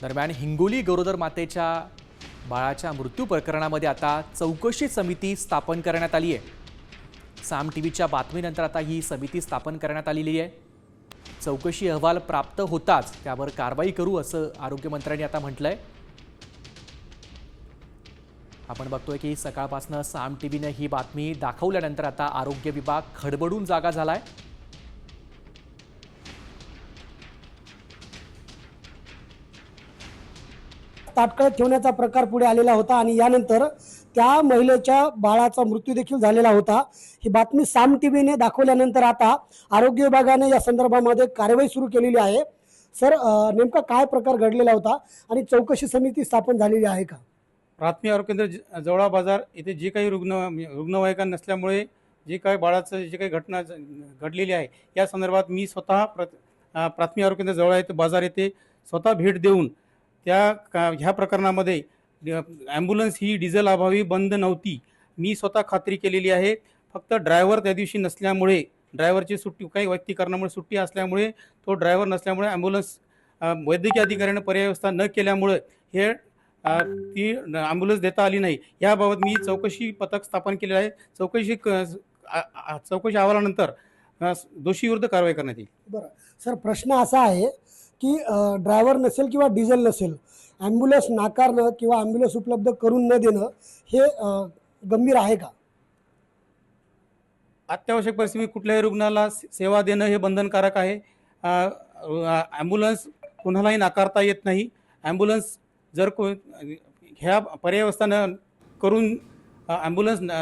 दरम्यान हिंगोली गरोदर मातेच्या बाळाच्या मृत्यू प्रकरणामध्ये आता चौकशी समिती स्थापन करण्यात आली आहे। साम टीव्हीच्या बातमीनंतर आता ही समिती स्थापन करण्यात आलेली आहे। चौकशी अहवाल प्राप्त होताच त्यावर कारवाई करू असं आरोग्यमंत्र्यांनी आता म्हटलंय। आपण बघतोय की सकाळपासून साम टीव्हीने ही बातमी दाखवल्यानंतर आता आरोग्य विभाग खडबडून जागा झालाय। ताटकळत ठेवण्याचा प्रकार पुढे आलेला होता आणि यानंतर त्या महिलेच्या बाळाचा मृत्यू देखील झालेला होता। ही बातमी साम टीव्हीने दाखवल्यानंतर आता आरोग्य विभागाने या संदर्भामध्ये कारवाई सुरू केलेली आहे। सर, नेमका काय प्रकार घडलेला होता आणि चौकशी समिती स्थापन झालेली आहे का? प्राथमिक आरोग्य केंद्र जवळा बाजार येथे जे काही रुग्णवाहिका नसल्यामुळे जे काही बाळाचं जे काही घटना घडलेली आहे या संदर्भात मी स्वतः प्राथमिक आरोग्य केंद्र जवळा येथे बाजार येथे स्वतः भेट देऊन ह्या प्रकरणामध्ये ॲम्ब्युलन्स ही डिझेल अभावी बंद नव्हती मी स्वतः खात्री केलेली आहे। फक्त ड्रायव्हर त्या दिवशी नसल्यामुळे ड्रायव्हरची सुट्टी काही व्यक्तिकारणामुळे सुट्टी असल्यामुळे तो ड्रायव्हर नसल्यामुळे ॲम्ब्युलन्स वैद्यकीय अधिकाऱ्याने पर्याय व्यवस्था न केल्यामुळे हे ती ॲम्ब्युलन्स देता आली नाही। याबाबत मी चौकशी पथक स्थापन केले आहे। चौकशी अहवालानंतर दोषीविरुद्ध कारवाई करण्यात येईल। बरं सर, प्रश्न असा आहे की ड्रायव्हर नसेल किंवा डिझेल नसेल, ॲम्ब्युलन्स नाकारणं किंवा ॲम्ब्युलन्स उपलब्ध करून न देणं हे गंभीर आहे का? अत्यावश्यक परिस्थितीत कुठल्याही रुग्णाला सेवा देणं हे बंधनकारक आहे। ॲम्ब्युलन्स कोणालाही नाकारता येत नाही। ॲम्ब्युलन्स जर ह्या पर्याय व्यवस्था करून ॲम्ब्युलन्स